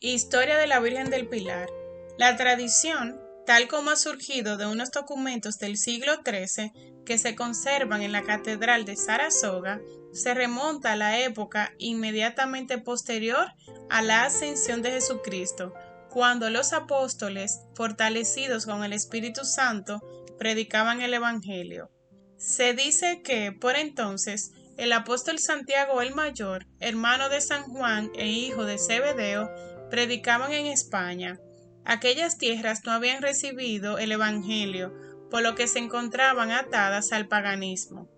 Historia de la Virgen del Pilar. La tradición, tal como ha surgido de unos documentos del siglo XIII que se conservan en la Catedral de Sarasoga, se remonta a la época inmediatamente posterior a la ascensión de Jesucristo, cuando los apóstoles, fortalecidos con el Espíritu Santo, predicaban el Evangelio. Se dice que, por entonces, el apóstol Santiago el Mayor, hermano de San Juan e hijo de Zebedeo, predicaban en España. Aquellas tierras no habían recibido el Evangelio, por lo que se encontraban atadas al paganismo.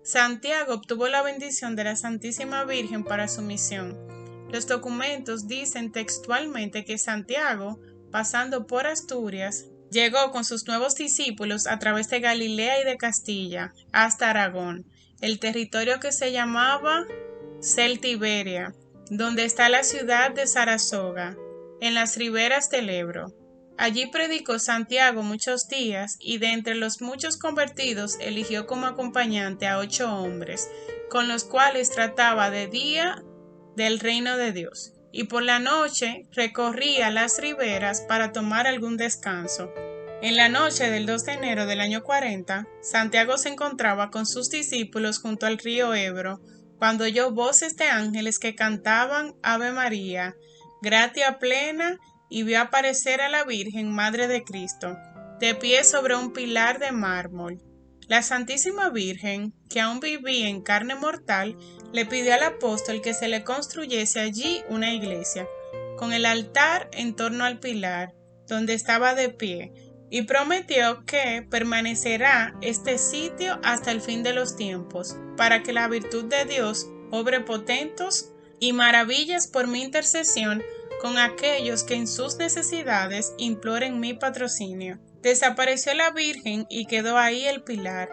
Santiago obtuvo la bendición de la Santísima Virgen para su misión. Los documentos dicen textualmente que Santiago, pasando por Asturias, llegó con sus nuevos discípulos a través de Galilea y de Castilla hasta Aragón, el territorio que se llamaba Celtiberia, donde está la ciudad de Sarasoga, en las riberas del Ebro. Allí predicó Santiago muchos días y de entre los muchos convertidos eligió como acompañante a 8 hombres, con los cuales trataba de día del reino de Dios, y por la noche recorría las riberas para tomar algún descanso. En la noche del 2 de enero del año 40, Santiago se encontraba con sus discípulos junto al río Ebro, cuando oyó voces de ángeles que cantaban Ave María, gratia plena, y vio aparecer a la Virgen, Madre de Cristo, de pie sobre un pilar de mármol. La Santísima Virgen, que aún vivía en carne mortal, le pidió al apóstol que se le construyese allí una iglesia, con el altar en torno al pilar, donde estaba de pie, y prometió que permanecerá este sitio hasta el fin de los tiempos, para que la virtud de Dios obre potentos y maravillas por mi intercesión con aquellos que en sus necesidades imploren mi patrocinio. Desapareció la Virgen y quedó ahí el pilar.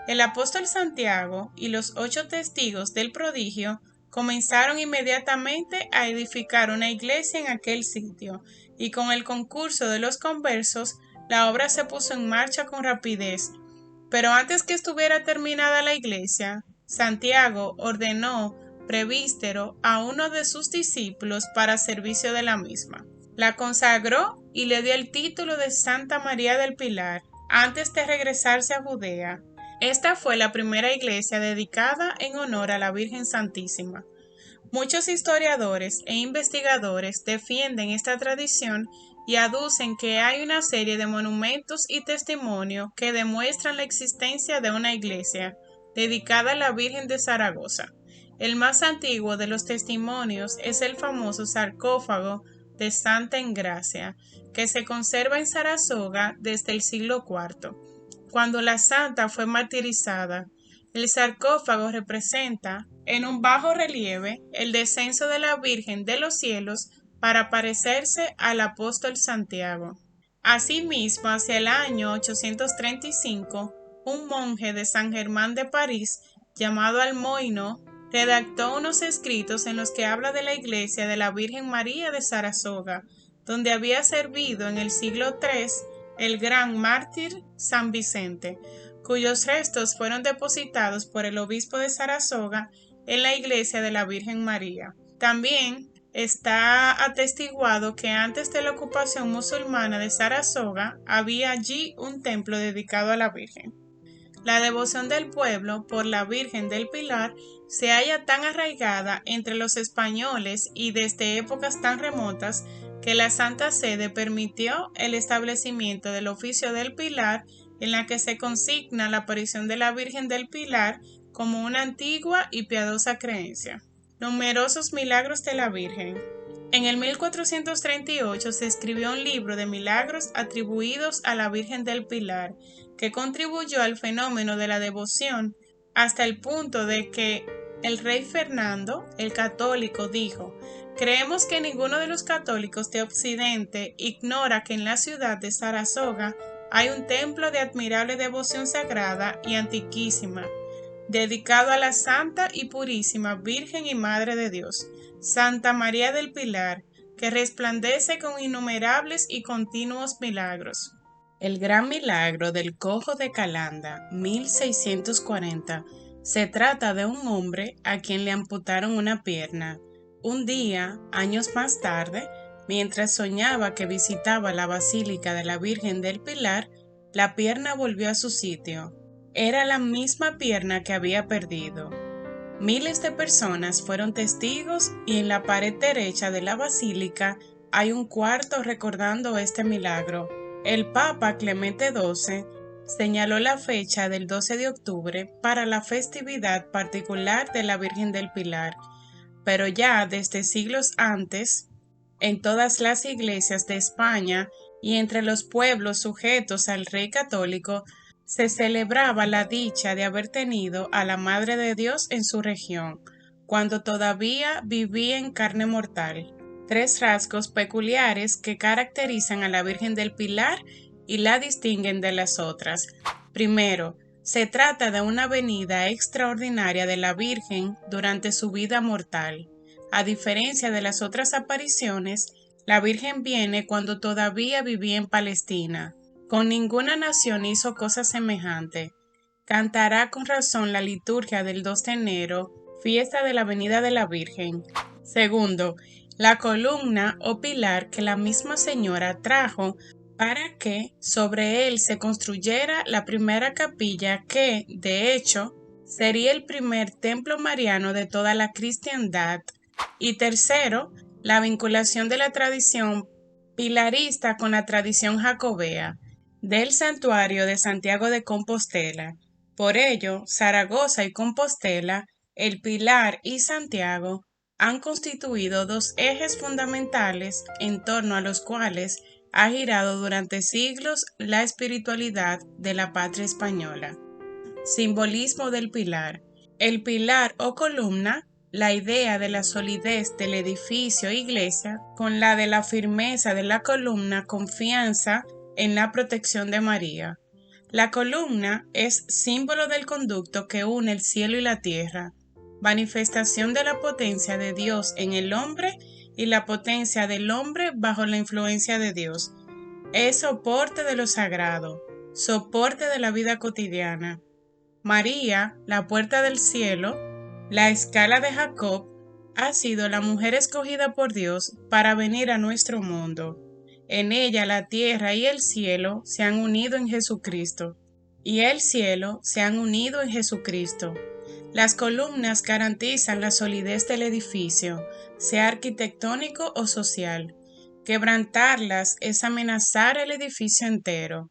El apóstol Santiago y los 8 testigos del prodigio comenzaron inmediatamente a edificar una iglesia en aquel sitio, y con el concurso de los conversos, la obra se puso en marcha con rapidez. Pero antes que estuviera terminada la iglesia, Santiago ordenó prevístero a uno de sus discípulos para servicio de la misma. La consagró y le dio el título de Santa María del Pilar antes de regresarse a Judea. Esta fue la primera iglesia dedicada en honor a la Virgen Santísima. Muchos historiadores e investigadores defienden esta tradición y aducen que hay una serie de monumentos y testimonios que demuestran la existencia de una iglesia dedicada a la Virgen de Zaragoza. El más antiguo de los testimonios es el famoso sarcófago de Santa Engracia, que se conserva en Sarasoga desde el siglo IV, cuando la santa fue martirizada. El sarcófago representa, en un bajo relieve, el descenso de la Virgen de los cielos para parecerse al apóstol Santiago. Asimismo, hacia el año 835, un monje de San Germán de París, llamado Almoino, redactó unos escritos en los que habla de la iglesia de la Virgen María de Sarasoga, donde había servido en el siglo III el gran mártir San Vicente, cuyos restos fueron depositados por el obispo de Sarasoga en la iglesia de la Virgen María. También está atestiguado que antes de la ocupación musulmana de Sarasoga había allí un templo dedicado a la Virgen. La devoción del pueblo por la Virgen del Pilar se halla tan arraigada entre los españoles y desde épocas tan remotas que la Santa Sede permitió el establecimiento del oficio del Pilar, en la que se consigna la aparición de la Virgen del Pilar como una antigua y piadosa creencia. Numerosos milagros de la Virgen. En el 1438 se escribió un libro de milagros atribuidos a la Virgen del Pilar, que contribuyó al fenómeno de la devoción hasta el punto de que el rey Fernando, el católico, dijo: «Creemos que ninguno de los católicos de Occidente ignora que en la ciudad de Sarasoga hay un templo de admirable devoción sagrada y antiquísima, dedicado a la Santa y Purísima Virgen y Madre de Dios, Santa María del Pilar, que resplandece con innumerables y continuos milagros». El gran milagro del cojo de Calanda, 1640, se trata de un hombre a quien le amputaron una pierna. Un día, años más tarde, Mientras soñaba que visitaba la Basílica de la Virgen del Pilar, la pierna volvió a su sitio. Era la misma pierna que había perdido. Miles de personas fueron testigos y en la pared derecha de la basílica hay un cuarto recordando este milagro. El Papa Clemente XII señaló la fecha del 12 de octubre para la festividad particular de la Virgen del Pilar, pero ya desde siglos antes, en todas las iglesias de España y entre los pueblos sujetos al rey católico, se celebraba la dicha de haber tenido a la Madre de Dios en su región, cuando todavía vivía en carne mortal. Tres rasgos peculiares que caracterizan a la Virgen del Pilar y la distinguen de las otras. Primero, se trata de una venida extraordinaria de la Virgen durante su vida mortal. A diferencia de las otras apariciones, la Virgen viene cuando todavía vivía en Palestina. Con ninguna nación hizo cosa semejante. Cantará con razón la liturgia del 2 de enero, fiesta de la venida de la Virgen. Segundo, la columna o pilar que la misma señora trajo para que sobre él se construyera la primera capilla que, de hecho, sería el primer templo mariano de toda la cristiandad. Y tercero, la vinculación de la tradición pilarista con la tradición jacobea del santuario de Santiago de Compostela. Por ello, Zaragoza y Compostela, el Pilar y Santiago han constituido dos ejes fundamentales en torno a los cuales ha girado durante siglos la espiritualidad de la patria española. Simbolismo del pilar. El pilar o columna, la idea de la solidez del edificio iglesia, con la de la firmeza de la columna, confianza en la protección de María. La columna es símbolo del conducto que une el cielo y la tierra, manifestación de la potencia de Dios en el hombre y la potencia del hombre bajo la influencia de Dios. Es soporte de lo sagrado, soporte de la vida cotidiana. María, la puerta del cielo, la escala de Jacob, ha sido la mujer escogida por Dios para venir a nuestro mundo. En ella la tierra y el cielo se han unido en Jesucristo, y el cielo se han unido en Jesucristo. Las columnas garantizan la solidez del edificio, sea arquitectónico o social. Quebrantarlas es amenazar el edificio entero.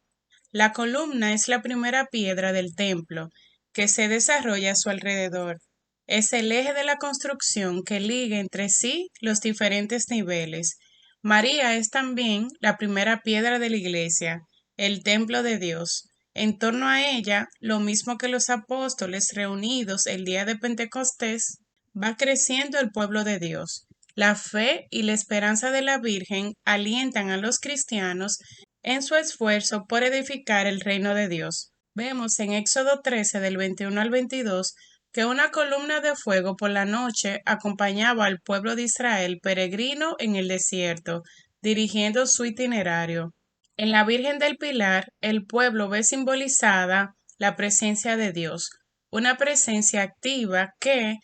La columna es la primera piedra del templo, que se desarrolla a su alrededor. Es el eje de la construcción que liga entre sí los diferentes niveles. María es también la primera piedra de la iglesia, el templo de Dios. En torno a ella, lo mismo que los apóstoles reunidos el día de Pentecostés, va creciendo el pueblo de Dios. La fe y la esperanza de la Virgen alientan a los cristianos en su esfuerzo por edificar el reino de Dios. Vemos en Éxodo 13 del 21 al 22 que una columna de fuego por la noche acompañaba al pueblo de Israel peregrino en el desierto, dirigiendo su itinerario. En la Virgen del Pilar, el pueblo ve simbolizada la presencia de Dios, una presencia activa que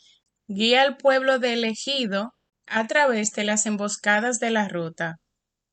guía al pueblo de elegido a través de las emboscadas de la ruta.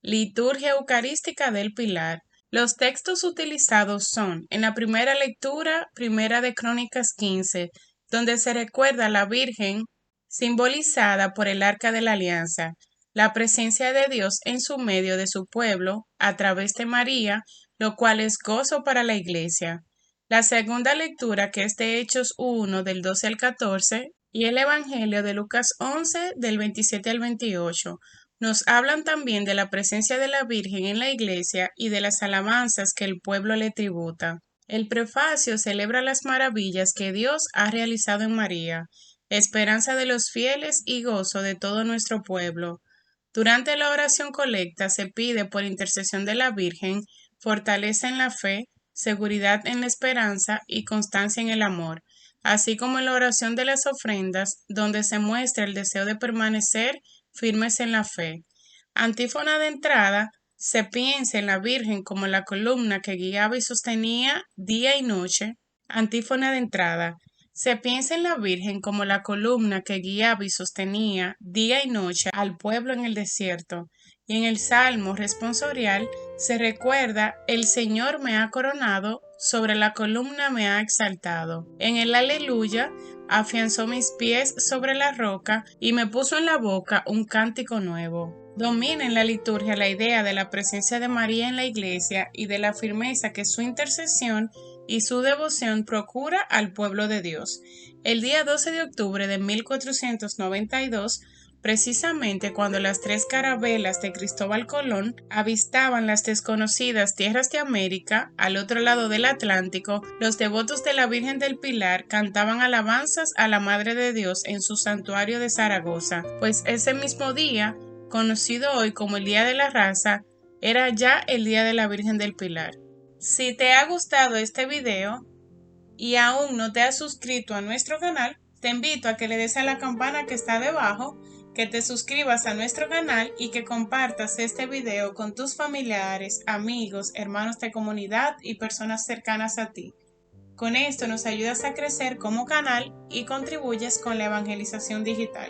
Liturgia Eucarística del Pilar. Los textos utilizados son, en la primera lectura, Primera de Crónicas 15, donde se recuerda a la Virgen simbolizada por el Arca de la Alianza, la presencia de Dios en su medio de su pueblo a través de María, lo cual es gozo para la Iglesia. La segunda lectura, que es de Hechos 1 del 12 al 14, y el Evangelio de Lucas 11 del 27 al 28, nos hablan también de la presencia de la Virgen en la Iglesia y de las alabanzas que el pueblo le tributa. El prefacio celebra las maravillas que Dios ha realizado en María, esperanza de los fieles y gozo de todo nuestro pueblo. Durante la oración colecta se pide por intercesión de la Virgen fortaleza en la fe, seguridad en la esperanza y constancia en el amor, así como en la oración de las ofrendas, donde se muestra el deseo de permanecer firmes en la fe. Antífona de entrada, se piensa en la Virgen como la columna que guiaba y sostenía día y noche. Antífona de entrada, se piensa en la Virgen como la columna que guiaba y sostenía día y noche al pueblo en el desierto, Y en el Salmo responsorial se recuerda: el Señor me ha coronado, sobre la columna me ha exaltado. En el Aleluya afianzó mis pies sobre la roca y me puso en la boca un cántico nuevo. Domina en la liturgia la idea de la presencia de María en la Iglesia y de la firmeza que su intercesión y su devoción procura al pueblo de Dios. El día 12 de octubre de 1492, precisamente cuando las tres carabelas de Cristóbal Colón avistaban las desconocidas tierras de América, al otro lado del Atlántico, los devotos de la Virgen del Pilar cantaban alabanzas a la Madre de Dios en su santuario de Zaragoza, pues ese mismo día, conocido hoy como el Día de la Raza, era ya el Día de la Virgen del Pilar. Si te ha gustado este video y aún no te has suscrito a nuestro canal, te invito a que le des a la campana que está debajo, que te suscribas a nuestro canal y que compartas este video con tus familiares, amigos, hermanos de comunidad y personas cercanas a ti. Con esto nos ayudas a crecer como canal y contribuyes con la evangelización digital.